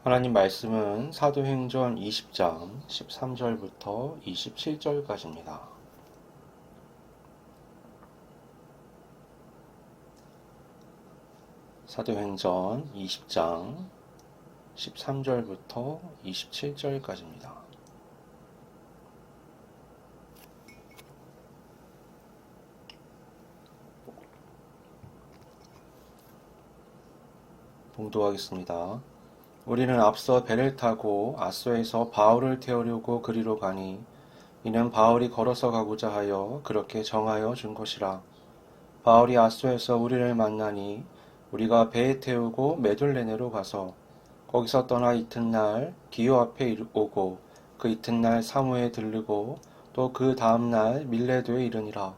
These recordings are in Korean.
하나님 말씀은 사도행전 20장 13절부터 27절까지입니다. 사도행전 20장 13절부터 27절까지입니다. 봉독하겠습니다. 우리는 앞서 배를 타고 아소에서 바울을 태우려고 그리로 가니 이는 바울이 걸어서 가고자 하여 그렇게 정하여 준 것이라. 바울이 아소에서 우리를 만나니 우리가 배에 태우고 메둘레네로 가서 거기서 떠나 이튿날 기요 앞에 오고 그 이튿날 사무에 들르고 또 그 다음날 밀레도에 이르니라.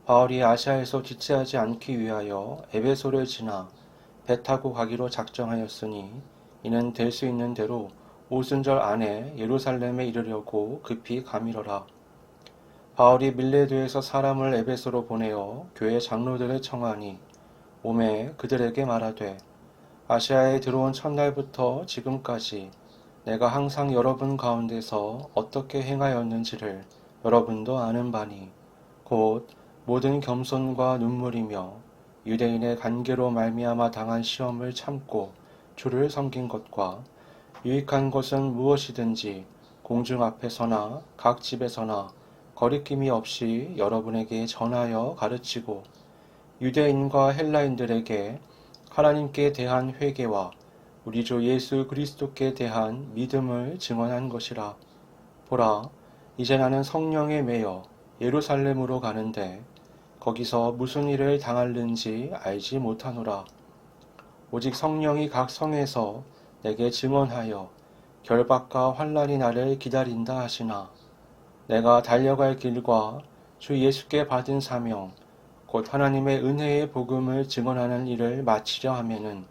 바울이 아시아에서 지체하지 않기 위하여 에베소를 지나 배 타고 가기로 작정하였으니 이는 될 수 있는 대로 오순절 안에 예루살렘에 이르려고 급히 가미러라. 바울이 밀레도에서 사람을 에베소로 보내어 교회 장로들을 청하니 오매 그들에게 말하되 아시아에 들어온 첫날부터 지금까지 내가 항상 여러분 가운데서 어떻게 행하였는지를 여러분도 아는 바니 곧 모든 겸손과 눈물이며 유대인의 관계로 말미암아 당한 시험을 참고 주를 섬긴 것과 유익한 것은 무엇이든지 공중 앞에서나 각 집에서나 거리낌이 없이 여러분에게 전하여 가르치고 유대인과 헬라인들에게 하나님께 대한 회개와 우리 주 예수 그리스도께 대한 믿음을 증언한 것이라. 보라, 이제 나는 성령에 매여 예루살렘으로 가는데 거기서 무슨 일을 당할는지 알지 못하노라. 오직 성령이 각 성에서 내게 증언하여 결박과 환난이 나를 기다린다 하시나 내가 달려갈 길과 주 예수께 받은 사명 곧 하나님의 은혜의 복음을 증언하는 일을 마치려 하면은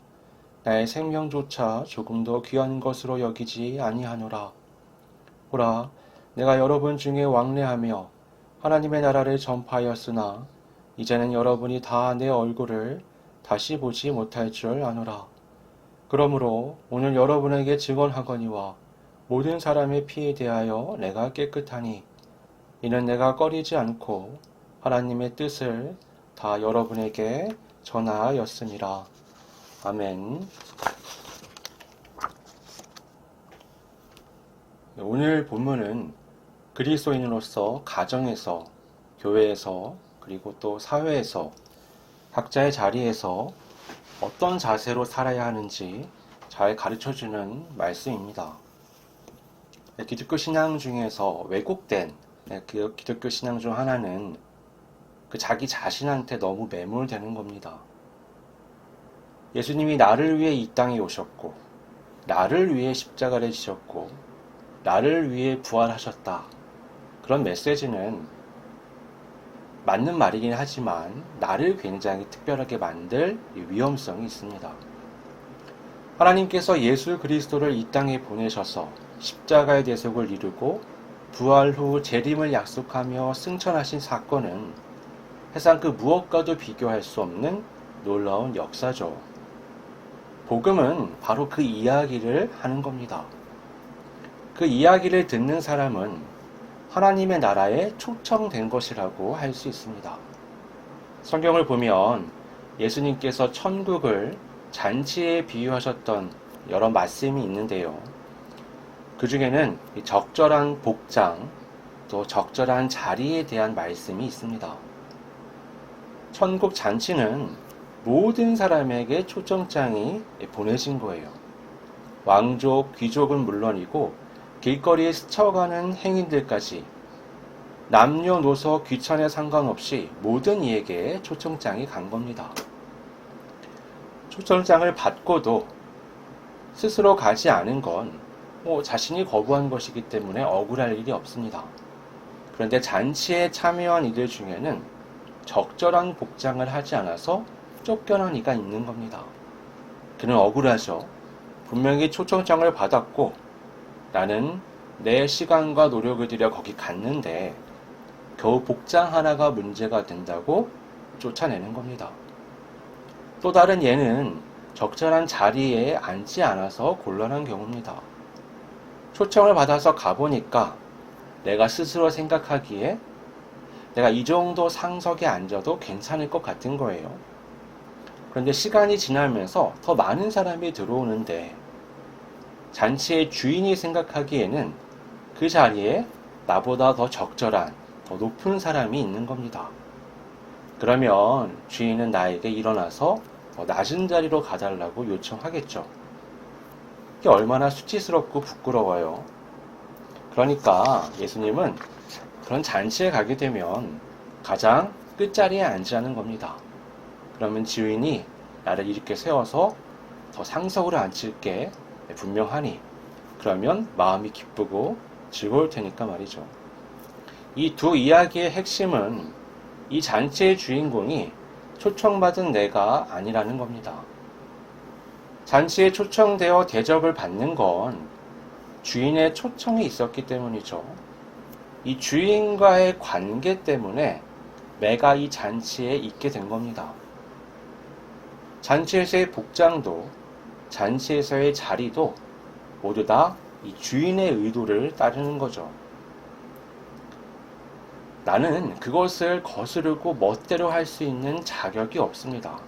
나의 생명조차 조금 더 귀한 것으로 여기지 아니하노라. 보라, 내가 여러분 중에 왕래하며 하나님의 나라를 전파하였으나 이제는 여러분이 다 내 얼굴을 다시 보지 못할 줄 아노라. 그러므로 오늘 여러분에게 증언하거니와 모든 사람의 피에 대하여 내가 깨끗하니 이는 내가 꺼리지 않고 하나님의 뜻을 다 여러분에게 전하였음이라. 아멘. 오늘 본문은 그리스도인으로서 가정에서, 교회에서, 그리고 또 사회에서 각자의 자리에서 어떤 자세로 살아야 하는지 잘 가르쳐주는 말씀입니다. 기독교 신앙 중에서 왜곡된 기독교 신앙 중 하나는 자기 자신한테 너무 매몰되는 겁니다. 예수님이 나를 위해 이 땅에 오셨고 나를 위해 십자가를 지셨고 나를 위해 부활하셨다. 그런 메시지는 맞는 말이긴 하지만 나를 굉장히 특별하게 만들 위험성이 있습니다. 하나님께서 예수 그리스도를 이 땅에 보내셔서 십자가의 대속을 이루고 부활 후 재림을 약속하며 승천하신 사건은 세상 그 무엇과도 비교할 수 없는 놀라운 역사죠. 복음은 바로 그 이야기를 하는 겁니다. 그 이야기를 듣는 사람은 하나님의 나라에 초청된 것이라고 할 수 있습니다. 성경을 보면 예수님께서 천국을 잔치에 비유하셨던 여러 말씀이 있는데요. 그 중에는 적절한 복장, 또 적절한 자리에 대한 말씀이 있습니다. 천국 잔치는 모든 사람에게 초청장이 보내진 거예요. 왕족, 귀족은 물론이고 길거리에 스쳐가는 행인들까지 남녀노소 귀천에 상관없이 모든 이에게 초청장이 간 겁니다. 초청장을 받고도 스스로 가지 않은 건 자신이 거부한 것이기 때문에 억울할 일이 없습니다. 그런데 잔치에 참여한 이들 중에는 적절한 복장을 하지 않아서 쫓겨난 이가 있는 겁니다. 그는 억울하죠. 분명히 초청장을 받았고 나는 내 시간과 노력을 들여 거기 갔는데 겨우 복장 하나가 문제가 된다고 쫓아내는 겁니다. 또 다른 예는 적절한 자리에 앉지 않아서 곤란한 경우입니다. 초청을 받아서 가보니까 내가 스스로 생각하기에 내가 이 정도 상석에 앉아도 괜찮을 것 같은 거예요. 그런데 시간이 지나면서 더 많은 사람이 들어오는데 잔치의 주인이 생각하기에는 그 자리에 나보다 더 적절한, 더 높은 사람이 있는 겁니다. 그러면 주인은 나에게 일어나서 더 낮은 자리로 가달라고 요청하겠죠. 이게 얼마나 수치스럽고 부끄러워요. 그러니까 예수님은 그런 잔치에 가게 되면 가장 끝자리에 앉으라는 겁니다. 그러면 주인이 나를 이렇게 세워서 더 상석으로 앉힐게 분명하니 그러면 마음이 기쁘고 즐거울 테니까 말이죠. 이 두 이야기의 핵심은 이 잔치의 주인공이 초청받은 내가 아니라는 겁니다. 잔치에 초청되어 대접을 받는 건 주인의 초청이 있었기 때문이죠. 이 주인과의 관계 때문에 내가 이 잔치에 있게 된 겁니다. 잔치에서의 복장도 잔치에서의 자리도 모두 다 이 주인의 의도를 따르는 거죠. 나는 그것을 거스르고 멋대로 할 수 있는 자격이 없습니다.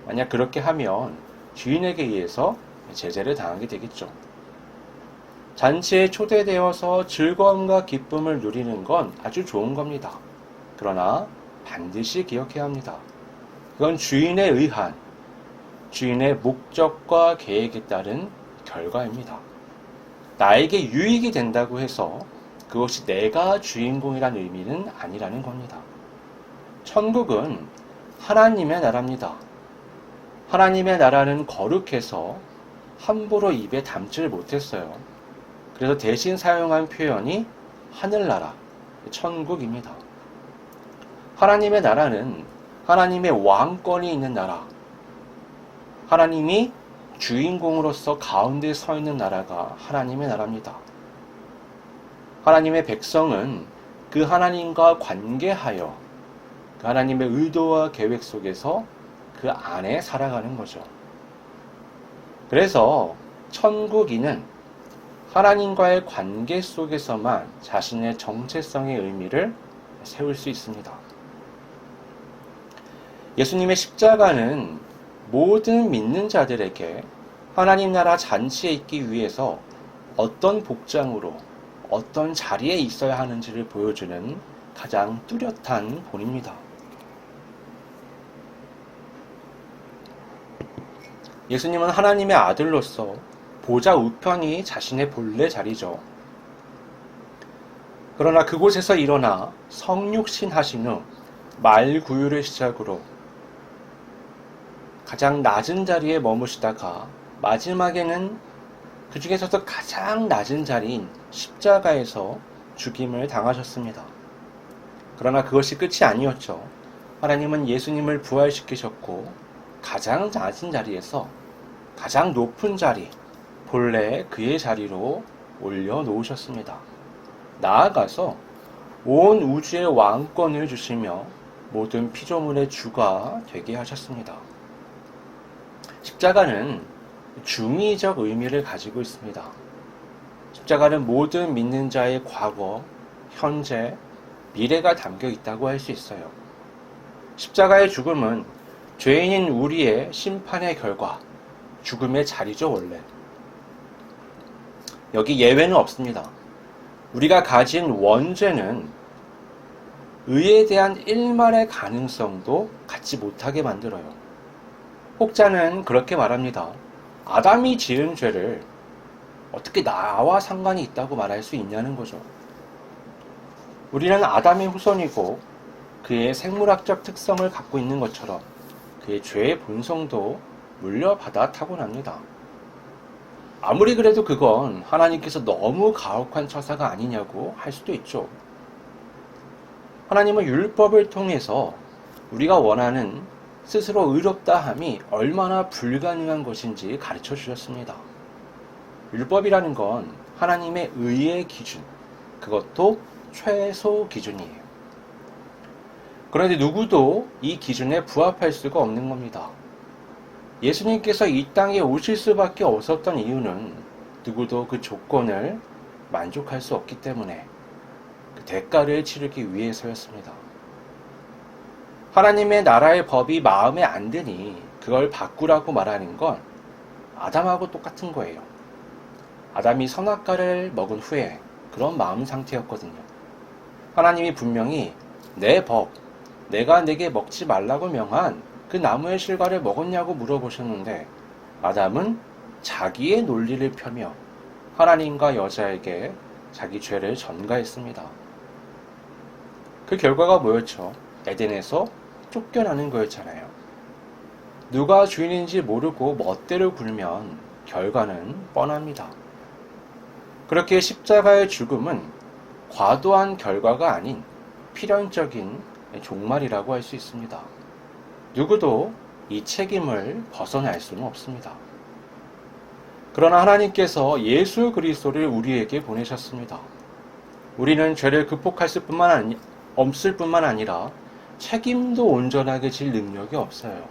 만약 그렇게 하면 주인에게 의해서 제재를 당하게 되겠죠. 잔치에 초대되어서 즐거움과 기쁨을 누리는 건 아주 좋은 겁니다. 그러나 반드시 기억해야 합니다. 그건 주인에 의한, 주인의 목적과 계획에 따른 결과입니다. 나에게 유익이 된다고 해서 그것이 내가 주인공이란 의미는 아니라는 겁니다. 천국은 하나님의 나라입니다. 하나님의 나라는 거룩해서 함부로 입에 담지를 못했어요. 그래서 대신 사용한 표현이 하늘나라, 천국입니다. 하나님의 나라는 하나님의 왕권이 있는 나라, 하나님이 주인공으로서 가운데 서 있는 나라가 하나님의 나라입니다. 하나님의 백성은 그 하나님과 관계하여 그 하나님의 의도와 계획 속에서 그 안에 살아가는 거죠. 그래서 천국인은 하나님과의 관계 속에서만 자신의 정체성의 의미를 세울 수 있습니다. 예수님의 십자가는 모든 믿는 자들에게 하나님 나라 잔치에 있기 위해서 어떤 복장으로 어떤 자리에 있어야 하는지를 보여주는 가장 뚜렷한 본입니다. 예수님은 하나님의 아들로서 보좌 우편이 자신의 본래 자리죠. 그러나 그곳에서 일어나 성육신 하신 후 말구유를 시작으로 가장 낮은 자리에 머무시다가 마지막에는 그 중에서도 가장 낮은 자리인 십자가에서 죽임을 당하셨습니다. 그러나 그것이 끝이 아니었죠. 하나님은 예수님을 부활시키셨고 가장 낮은 자리에서 가장 높은 자리, 본래 그의 자리로 올려놓으셨습니다. 나아가서 온 우주의 왕권을 주시며 모든 피조물의 주가 되게 하셨습니다. 십자가는 중의적 의미를 가지고 있습니다. 십자가는 모든 믿는 자의 과거, 현재, 미래가 담겨 있다고 할 수 있어요. 십자가의 죽음은 죄인인 우리의 심판의 결과, 죽음의 자리죠, 원래. 여기 예외는 없습니다. 우리가 가진 원죄는 의에 대한 일말의 가능성도 갖지 못하게 만들어요. 혹자는 그렇게 말합니다. 아담이 지은 죄를 어떻게 나와 상관이 있다고 말할 수 있냐는 거죠. 우리는 아담의 후손이고 그의 생물학적 특성을 갖고 있는 것처럼 그의 죄의 본성도 물려받아 타고납니다. 아무리 그래도 그건 하나님께서 너무 가혹한 처사가 아니냐고 할 수도 있죠. 하나님은 율법을 통해서 우리가 원하는 스스로 의롭다함이 얼마나 불가능한 것인지 가르쳐 주셨습니다. 율법이라는 건 하나님의 의의 기준, 그것도 최소 기준이에요. 그런데 누구도 이 기준에 부합할 수가 없는 겁니다. 예수님께서 이 땅에 오실 수밖에 없었던 이유는 누구도 그 조건을 만족할 수 없기 때문에 그 대가를 치르기 위해서였습니다. 하나님의 나라의 법이 마음에 안 드니 그걸 바꾸라고 말하는 건 아담하고 똑같은 거예요. 아담이 선악과를 먹은 후에 그런 마음 상태였거든요. 하나님이 분명히 내 법, 내가 내게 먹지 말라고 명한 그 나무의 실과를 먹었냐고 물어보셨는데 아담은 자기의 논리를 펴며 하나님과 여자에게 자기 죄를 전가했습니다. 그 결과가 뭐였죠? 에덴에서 쫓겨나는 거였잖아요. 누가 주인인지 모르고 멋대로 굴면 결과는 뻔합니다. 그렇게 십자가의 죽음은 과도한 결과가 아닌 필연적인 종말이라고 할 수 있습니다. 누구도 이 책임을 벗어날 수는 없습니다. 그러나 하나님께서 예수 그리스도를 우리에게 보내셨습니다. 우리는 죄를 극복할 없을 뿐만 아니라 책임도 온전하게 질 능력이 없어요.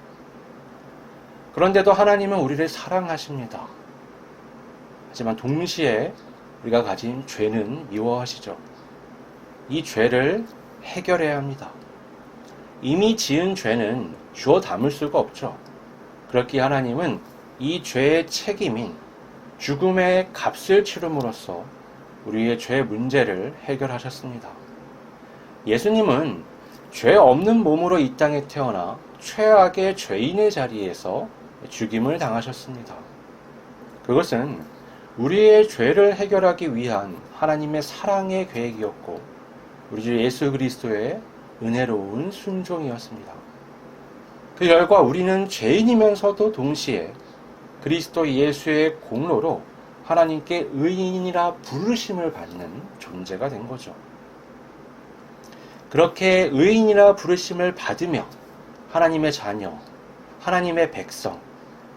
그런데도 하나님은 우리를 사랑하십니다. 하지만 동시에 우리가 가진 죄는 미워하시죠. 이 죄를 해결해야 합니다. 이미 지은 죄는 주워 담을 수가 없죠. 그렇기에 하나님은 이 죄의 책임인 죽음의 값을 치름으로써 우리의 죄 문제를 해결하셨습니다. 예수님은 죄 없는 몸으로 이 땅에 태어나 최악의 죄인의 자리에서 죽임을 당하셨습니다. 그것은 우리의 죄를 해결하기 위한 하나님의 사랑의 계획이었고 우리 주 예수 그리스도의 은혜로운 순종이었습니다. 그 결과 우리는 죄인이면서도 동시에 그리스도 예수의 공로로 하나님께 의인이라 부르심을 받는 존재가 된 거죠. 그렇게 의인이라 부르심을 받으며 하나님의 자녀, 하나님의 백성,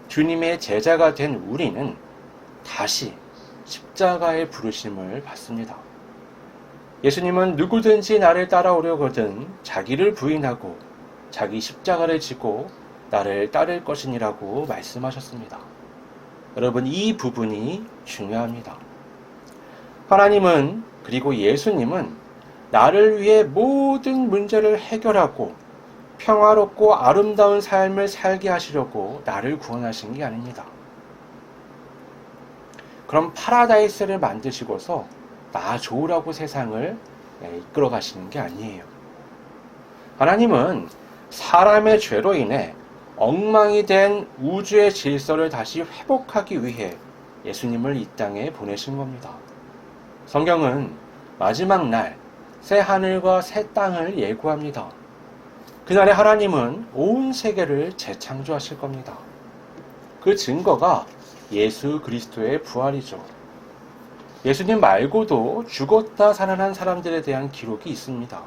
주님의 제자가 된 우리는 다시 십자가의 부르심을 받습니다. 예수님은 누구든지 나를 따라오려거든 자기를 부인하고 자기 십자가를 지고 나를 따를 것이니라고 말씀하셨습니다. 여러분, 이 부분이 중요합니다. 하나님은 그리고 예수님은 나를 위해 모든 문제를 해결하고 평화롭고 아름다운 삶을 살게 하시려고 나를 구원하신 게 아닙니다. 그럼 파라다이스를 만드시고서 나 좋으라고 세상을 이끌어 가시는 게 아니에요. 하나님은 사람의 죄로 인해 엉망이 된 우주의 질서를 다시 회복하기 위해 예수님을 이 땅에 보내신 겁니다. 성경은 마지막 날 새 하늘과 새 땅을 예고합니다. 그날에 하나님은 온 세계를 재창조하실 겁니다. 그 증거가 예수 그리스도의 부활이죠. 예수님 말고도 죽었다 살아난 사람들에 대한 기록이 있습니다.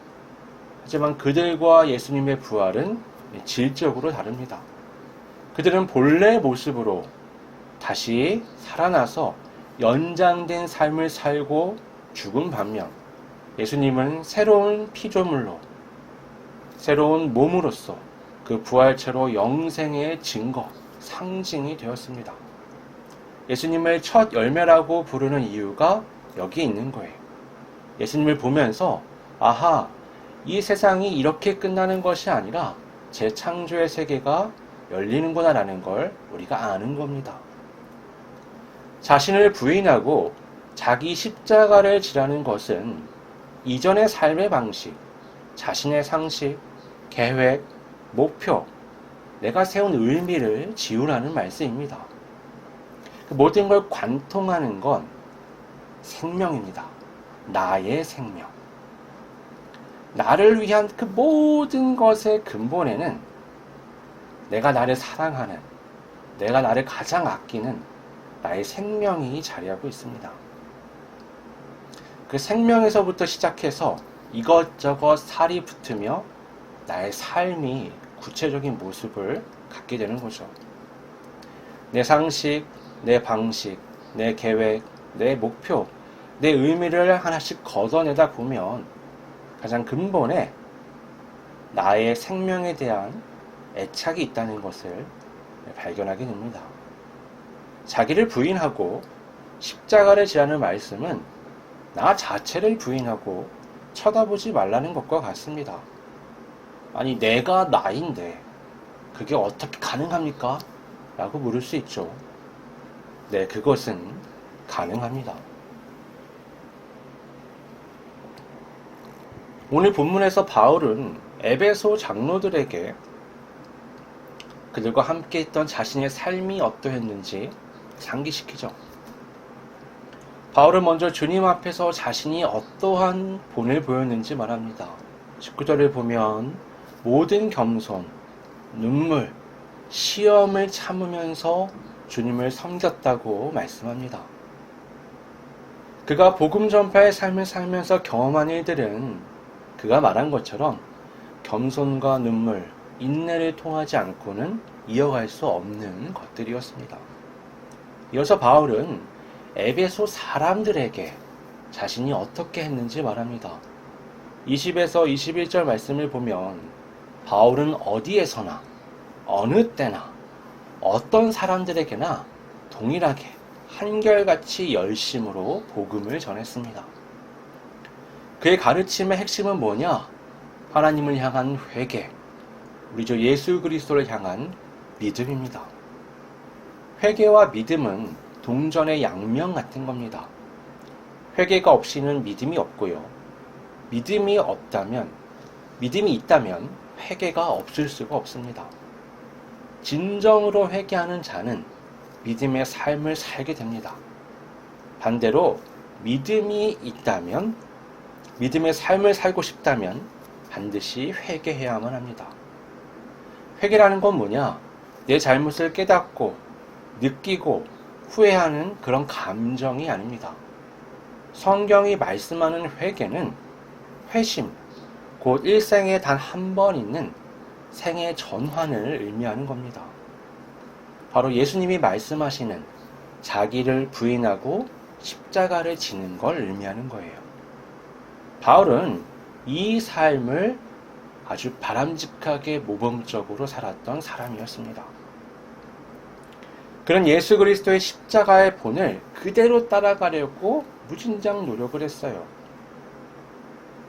하지만 그들과 예수님의 부활은 질적으로 다릅니다. 그들은 본래 모습으로 다시 살아나서 연장된 삶을 살고 죽은 반면 예수님은 새로운 피조물로 새로운 몸으로서 그 부활체로 영생의 증거, 상징이 되었습니다. 예수님을 첫 열매라고 부르는 이유가 여기에 있는 거예요. 예수님을 보면서 아하, 이 세상이 이렇게 끝나는 것이 아니라 재창조의 세계가 열리는구나 라는 걸 우리가 아는 겁니다. 자신을 부인하고 자기 십자가를 지라는 것은 이전의 삶의 방식, 자신의 상식, 계획, 목표, 내가 세운 의미를 지우라는 말씀입니다. 그 모든 걸 관통하는 건 생명입니다. 나의 생명. 나를 위한 그 모든 것의 근본에는 내가 나를 사랑하는, 내가 나를 가장 아끼는 나의 생명이 자리하고 있습니다. 그 생명에서부터 시작해서 이것저것 살이 붙으며 나의 삶이 구체적인 모습을 갖게 되는 거죠. 내 상식, 내 방식, 내 계획, 내 목표, 내 의미를 하나씩 걷어내다 보면 가장 근본에 나의 생명에 대한 애착이 있다는 것을 발견하게 됩니다. 자기를 부인하고 십자가를 지라는 말씀은 나 자체를 부인하고 쳐다보지 말라는 것과 같습니다. 아니, 내가 나인데 그게 어떻게 가능합니까? 라고 물을 수 있죠. 네, 그것은 가능합니다. 오늘 본문에서 바울은 에베소 장로들에게 그들과 함께 있던 자신의 삶이 어떠했는지 상기시키죠. 바울은 먼저 주님 앞에서 자신이 어떠한 본을 보였는지 말합니다. 19절을 보면 모든 겸손, 눈물, 시험을 참으면서 주님을 섬겼다고 말씀합니다. 그가 복음 전파의 삶을 살면서 경험한 일들은 그가 말한 것처럼 겸손과 눈물, 인내를 통하지 않고는 이어갈 수 없는 것들이었습니다. 이어서 바울은 에베소 사람들에게 자신이 어떻게 했는지 말합니다. 20에서 21절 말씀을 보면 바울은 어디에서나 어느 때나 어떤 사람들에게나 동일하게 한결같이 열심으로 복음을 전했습니다. 그의 가르침의 핵심은 뭐냐? 하나님을 향한 회개, 우리 주 예수 그리스도를 향한 믿음입니다. 회개와 믿음은 동전의 양면 같은 겁니다. 회개가 없이는 믿음이 없고요. 믿음이 있다면 회개가 없을 수가 없습니다. 진정으로 회개하는 자는 믿음의 삶을 살게 됩니다. 반대로 믿음이 있다면, 믿음의 삶을 살고 싶다면 반드시 회개해야만 합니다. 회개라는 건 뭐냐? 내 잘못을 깨닫고 느끼고 후회하는 그런 감정이 아닙니다. 성경이 말씀하는 회개는 회심, 곧 일생에 단 한 번 있는 생애 전환을 의미하는 겁니다. 바로 예수님이 말씀하시는 자기를 부인하고 십자가를 지는 걸 의미하는 거예요. 바울은 이 삶을 아주 바람직하게 모범적으로 살았던 사람이었습니다. 그런 예수 그리스도의 십자가의 본을 그대로 따라가려고 무진장 노력을 했어요.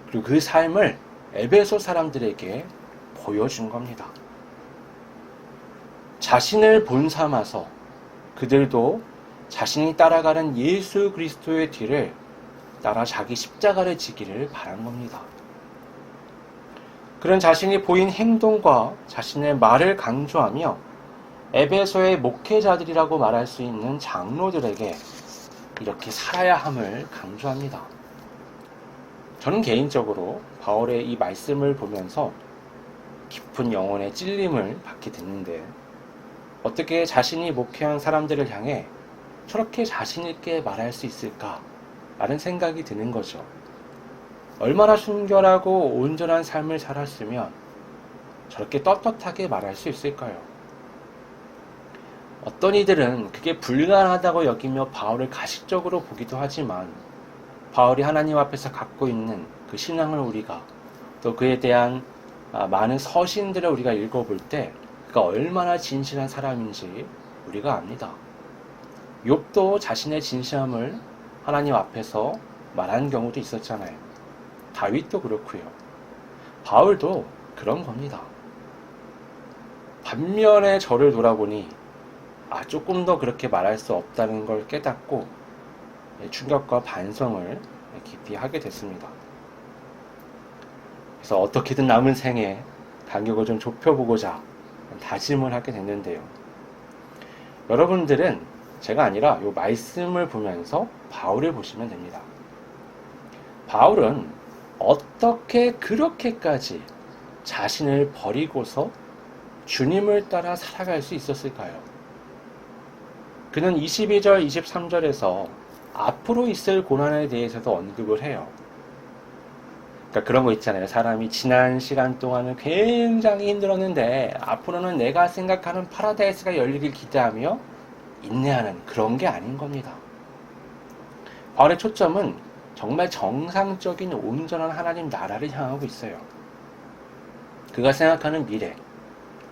그리고 그 삶을 에베소 사람들에게 보여준 겁니다. 자신을 본삼아서 그들도 자신이 따라가는 예수 그리스도의 뒤를 따라 자기 십자가를 지기를 바란 겁니다. 그런 자신이 보인 행동과 자신의 말을 강조하며 에베소의 목회자들이라고 말할 수 있는 장로들에게 이렇게 살아야 함을 강조합니다. 저는 개인적으로 바울의 이 말씀을 보면서 깊은 영혼의 찔림을 받게 됐는데, 어떻게 자신이 목회한 사람들을 향해 저렇게 자신있게 말할 수 있을까? 라는 생각이 드는 거죠. 얼마나 순결하고 온전한 삶을 살았으면 저렇게 떳떳하게 말할 수 있을까요? 어떤 이들은 그게 불가능하다고 여기며 바울을 가식적으로 보기도 하지만, 바울이 하나님 앞에서 갖고 있는 그 신앙을 우리가, 또 그에 대한 많은 서신들을 우리가 읽어볼 때 그가 얼마나 진실한 사람인지 우리가 압니다. 욥도 자신의 진실함을 하나님 앞에서 말한 경우도 있었잖아요. 다윗도 그렇고요. 바울도 그런 겁니다. 반면에 저를 돌아보니 조금 더 그렇게 말할 수 없다는 걸 깨닫고 충격과 반성을 깊이 하게 됐습니다. 그래서 어떻게든 남은 생에 간격을 좀 좁혀보고자 다짐을 하게 됐는데요. 여러분들은 제가 아니라 이 말씀을 보면서 바울을 보시면 됩니다. 바울은 어떻게 그렇게까지 자신을 버리고서 주님을 따라 살아갈 수 있었을까요? 그는 22절, 23절에서 앞으로 있을 고난에 대해서도 언급을 해요. 그러니까 그런 거 있잖아요. 사람이 지난 시간 동안은 굉장히 힘들었는데 앞으로는 내가 생각하는 파라다이스가 열리길 기대하며 인내하는 그런 게 아닌 겁니다. 바울의 초점은 정말 정상적인 온전한 하나님 나라를 향하고 있어요. 그가 생각하는 미래,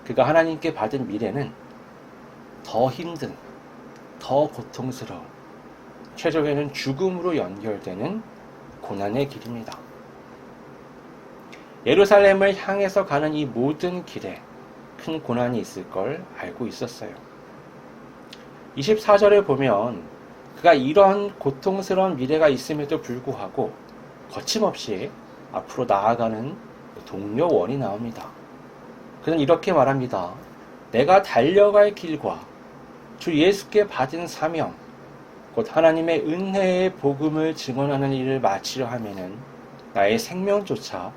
그가 하나님께 받은 미래는 더 힘든, 더 고통스러운, 최종에는 죽음으로 연결되는 고난의 길입니다. 예루살렘을 향해서 가는 이 모든 길에 큰 고난이 있을 걸 알고 있었어요. 24절을 보면 그가 이런 고통스러운 미래가 있음에도 불구하고 거침없이 앞으로 나아가는 동료원이 나옵니다. 그는 이렇게 말합니다. 내가 달려갈 길과 주 예수께 받은 사명, 곧 하나님의 은혜의 복음을 증언하는 일을 마치려 하면은 나의 생명조차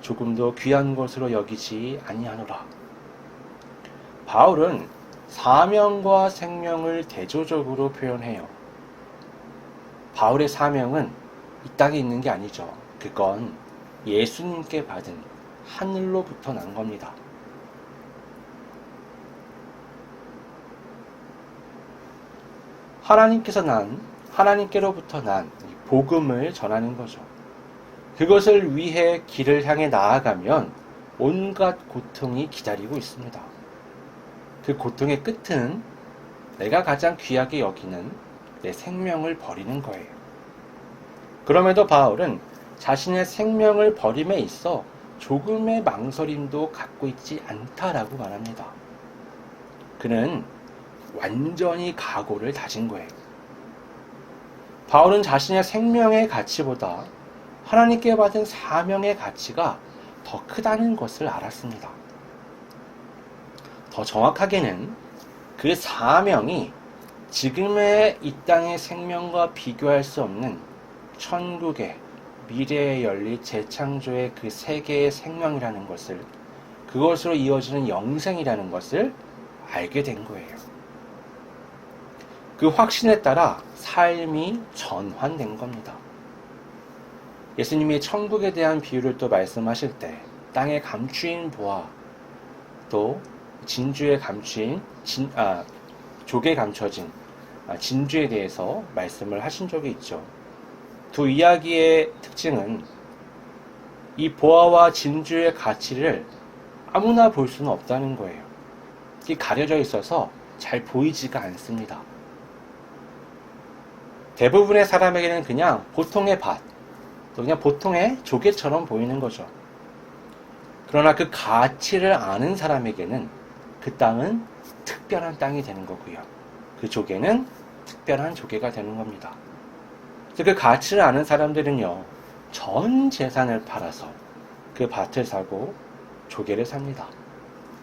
조금도 귀한 것으로 여기지 아니하노라. 바울은 사명과 생명을 대조적으로 표현해요. 바울의 사명은 이 땅에 있는 게 아니죠. 그건 예수님께 받은 하늘로부터 난 겁니다. 하나님께로부터 난 복음을 전하는 거죠. 그것을 위해 길을 향해 나아가면 온갖 고통이 기다리고 있습니다. 그 고통의 끝은 내가 가장 귀하게 여기는 내 생명을 버리는 거예요. 그럼에도 바울은 자신의 생명을 버림에 있어 조금의 망설임도 갖고 있지 않다라고 말합니다. 그는 완전히 각오를 다진 거예요. 바울은 자신의 생명의 가치보다 하나님께 받은 사명의 가치가 더 크다는 것을 알았습니다. 더 정확하게는 그 사명이 지금의 이 땅의 생명과 비교할 수 없는 천국의 미래에 열릴 재창조의 그 세계의 생명이라는 것을, 그것으로 이어지는 영생이라는 것을 알게 된 거예요. 그 확신에 따라 삶이 전환된 겁니다. 예수님이 천국에 대한 비유를 또 말씀하실 때 땅에 감추인 보화, 또 진주에 감추인 족에 감춰진 진주에 대해서 말씀을 하신 적이 있죠. 두 이야기의 특징은 이 보화와 진주의 가치를 아무나 볼 수는 없다는 거예요. 이게 가려져 있어서 잘 보이지가 않습니다. 대부분의 사람에게는 그냥 보통의 밭, 또 그냥 보통의 조개처럼 보이는 거죠. 그러나 그 가치를 아는 사람에게는 그 땅은 특별한 땅이 되는 거고요. 그 조개는 특별한 조개가 되는 겁니다. 그 가치를 아는 사람들은요, 전 재산을 팔아서 그 밭을 사고 조개를 삽니다.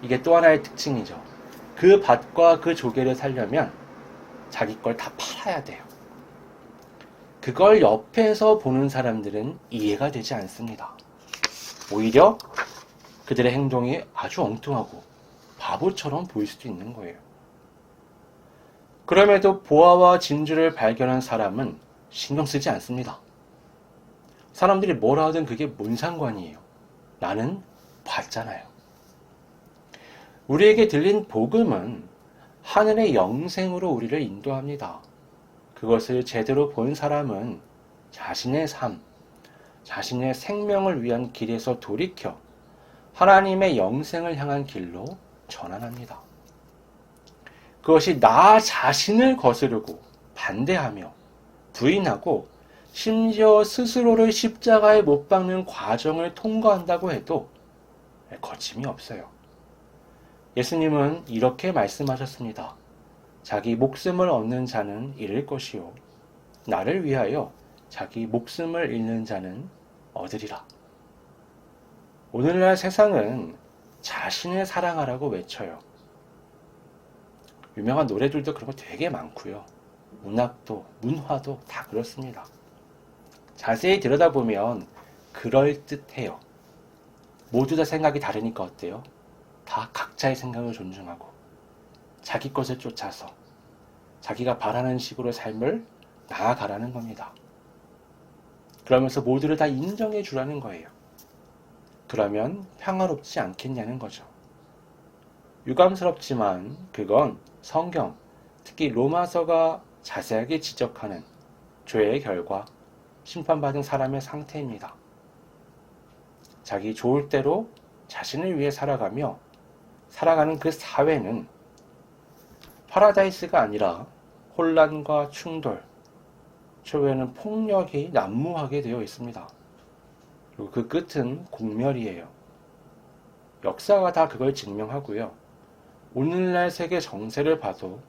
이게 또 하나의 특징이죠. 그 밭과 그 조개를 살려면 자기 걸 다 팔아야 돼요. 그걸 옆에서 보는 사람들은 이해가 되지 않습니다. 오히려 그들의 행동이 아주 엉뚱하고 바보처럼 보일 수도 있는 거예요. 그럼에도 보화와 진주를 발견한 사람은 신경 쓰지 않습니다. 사람들이 뭐라 하든 그게 뭔 상관이에요. 나는 봤잖아요. 우리에게 들린 복음은 하늘의 영생으로 우리를 인도합니다. 그것을 제대로 본 사람은 자신의 삶, 자신의 생명을 위한 길에서 돌이켜 하나님의 영생을 향한 길로 전환합니다. 그것이 나 자신을 거스르고 반대하며 부인하고 심지어 스스로를 십자가에 못 박는 과정을 통과한다고 해도 거침이 없어요. 예수님은 이렇게 말씀하셨습니다. 자기 목숨을 얻는 자는 잃을 것이요 나를 위하여 자기 목숨을 잃는 자는 얻으리라. 오늘날 세상은 자신을 사랑하라고 외쳐요. 유명한 노래들도 그런 거 되게 많고요. 문학도, 문화도 다 그렇습니다. 자세히 들여다보면 그럴듯해요. 모두 다 생각이 다르니까 어때요? 다 각자의 생각을 존중하고 자기 것을 쫓아서 자기가 바라는 식으로 삶을 나아가라는 겁니다. 그러면서 모두를 다 인정해 주라는 거예요. 그러면 평화롭지 않겠냐는 거죠. 유감스럽지만 그건 성경, 특히 로마서가 자세하게 지적하는 죄의 결과, 심판받은 사람의 상태입니다. 자기 좋을 대로 자신을 위해 살아가며 살아가는 그 사회는 파라다이스가 아니라 혼란과 충돌, 최후에는 폭력이 난무하게 되어 있습니다. 그리고 그 끝은 공멸이에요. 역사가 다 그걸 증명하고요. 오늘날 세계 정세를 봐도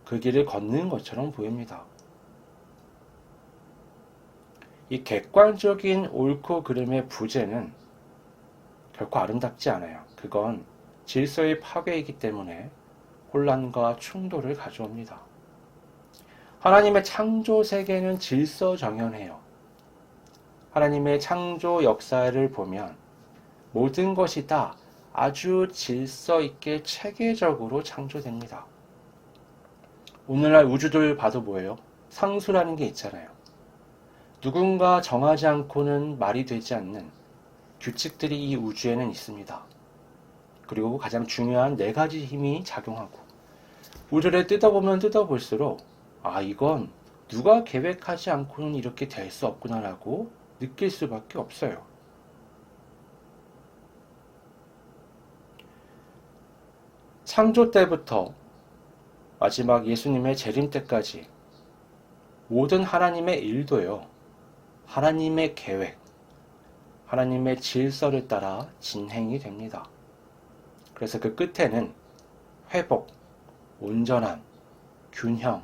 그 길을 걷는 것처럼 보입니다. 이 객관적인 옳고 그름의 부재는 결코 아름답지 않아요. 그건 질서의 파괴이기 때문에 혼란과 충돌을 가져옵니다. 하나님의 창조 세계는 질서정연해요. 하나님의 창조 역사를 보면 모든 것이 다 아주 질서 있게 체계적으로 창조됩니다. 오늘날 우주들 봐도 뭐예요? 상수라는 게 있잖아요. 누군가 정하지 않고는 말이 되지 않는 규칙들이 이 우주에는 있습니다. 그리고 가장 중요한 네 가지 힘이 작용하고 우주를 뜯어보면 뜯어볼수록 이건 누가 계획하지 않고는 이렇게 될 수 없구나라고 느낄 수밖에 없어요. 창조 때부터 마지막 예수님의 재림 때까지 모든 하나님의 일도요. 하나님의 계획, 하나님의 질서를 따라 진행이 됩니다. 그래서 그 끝에는 회복, 온전함, 균형,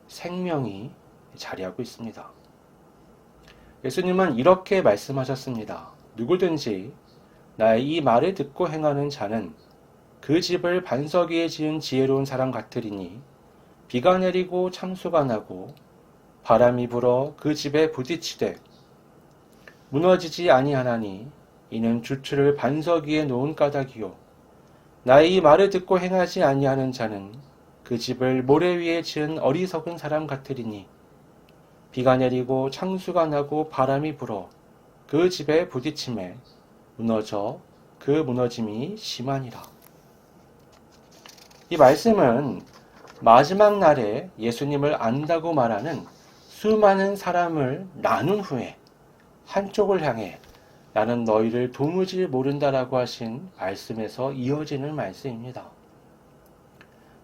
생명이 자리하고 있습니다. 예수님은 이렇게 말씀하셨습니다. 누구든지 나의 이 말을 듣고 행하는 자는 그 집을 반석 위에 지은 지혜로운 사람 같으리니 비가 내리고 창수가 나고 바람이 불어 그 집에 부딪히되 무너지지 아니하나니 이는 주추를 반석 위에 놓은 까닭이요 나의 이 말을 듣고 행하지 아니하는 자는 그 집을 모래 위에 지은 어리석은 사람 같으리니 비가 내리고 창수가 나고 바람이 불어 그 집에 부딪힘에 무너져 그 무너짐이 심하니라. 이 말씀은 마지막 날에 예수님을 안다고 말하는 수많은 사람을 나눈 후에 한쪽을 향해 나는 너희를 도무지 모른다라고 하신 말씀에서 이어지는 말씀입니다.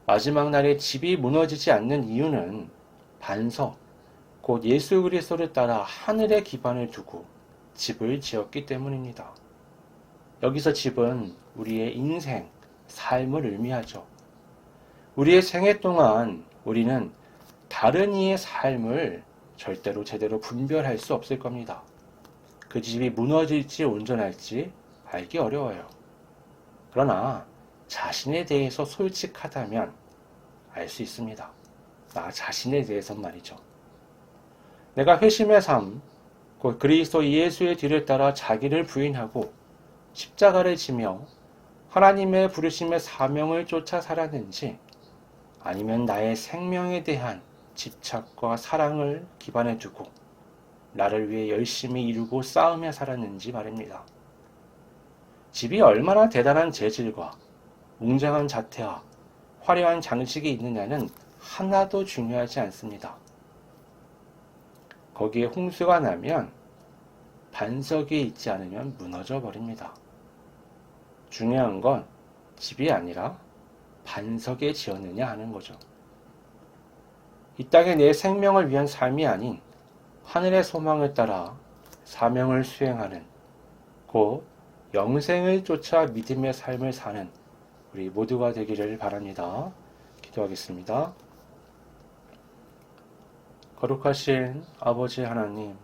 마지막 날에 집이 무너지지 않는 이유는 반석, 곧 예수 그리스도를 따라 하늘에 기반을 두고 집을 지었기 때문입니다. 여기서 집은 우리의 인생, 삶을 의미하죠. 우리의 생애 동안 우리는 다른 이의 삶을 절대로 제대로 분별할 수 없을 겁니다. 그 집이 무너질지 온전할지 알기 어려워요. 그러나 자신에 대해서 솔직하다면 알 수 있습니다. 나 자신에 대해서는 말이죠. 내가 회심의 삶, 곧 그리스도 예수의 뒤를 따라 자기를 부인하고 십자가를 지며 하나님의 부르심의 사명을 쫓아 살았는지 아니면 나의 생명에 대한 집착과 사랑을 기반에 두고 나를 위해 열심히 이루고 싸우며 살았는지 말입니다. 집이 얼마나 대단한 재질과 웅장한 자태와 화려한 장식이 있느냐는 하나도 중요하지 않습니다. 거기에 홍수가 나면 반석이 있지 않으면 무너져 버립니다. 중요한 건 집이 아니라 반석에 지었느냐 하는 거죠. 이 땅에 내 생명을 위한 삶이 아닌 하늘의 소망을 따라 사명을 수행하는 곧 영생을 쫓아 믿음의 삶을 사는 우리 모두가 되기를 바랍니다. 기도하겠습니다. 거룩하신 아버지 하나님,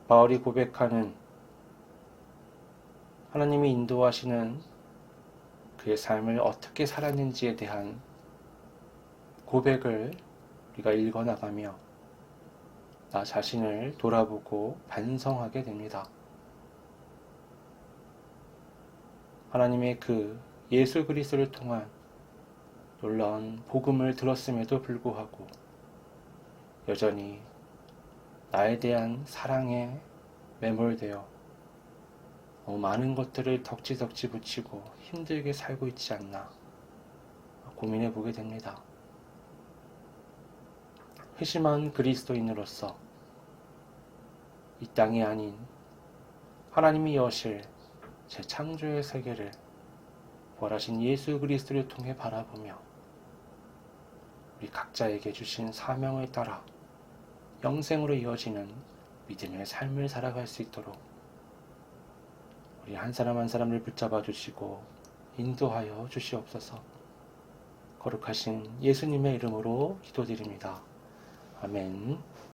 바울이 고백하는 하나님이 인도하시는 그의 삶을 어떻게 살았는지에 대한 고백을 우리가 읽어나가며 나 자신을 돌아보고 반성하게 됩니다. 하나님의 그 예수 그리스도를 통한 놀라운 복음을 들었음에도 불구하고 여전히 나에 대한 사랑에 매몰되어 많은 것들을 덕지덕지 붙이고 힘들게 살고 있지 않나 고민해 보게 됩니다. 회심한 그리스도인으로서 이 땅이 아닌 하나님이 여실 제 창조의 세계를 부활하신 예수 그리스도를 통해 바라보며 우리 각자에게 주신 사명을 따라 영생으로 이어지는 믿음의 삶을 살아갈 수 있도록 우리 한 사람 한 사람을 붙잡아 주시고 인도하여 주시옵소서. 거룩하신 예수님의 이름으로 기도드립니다. 아멘.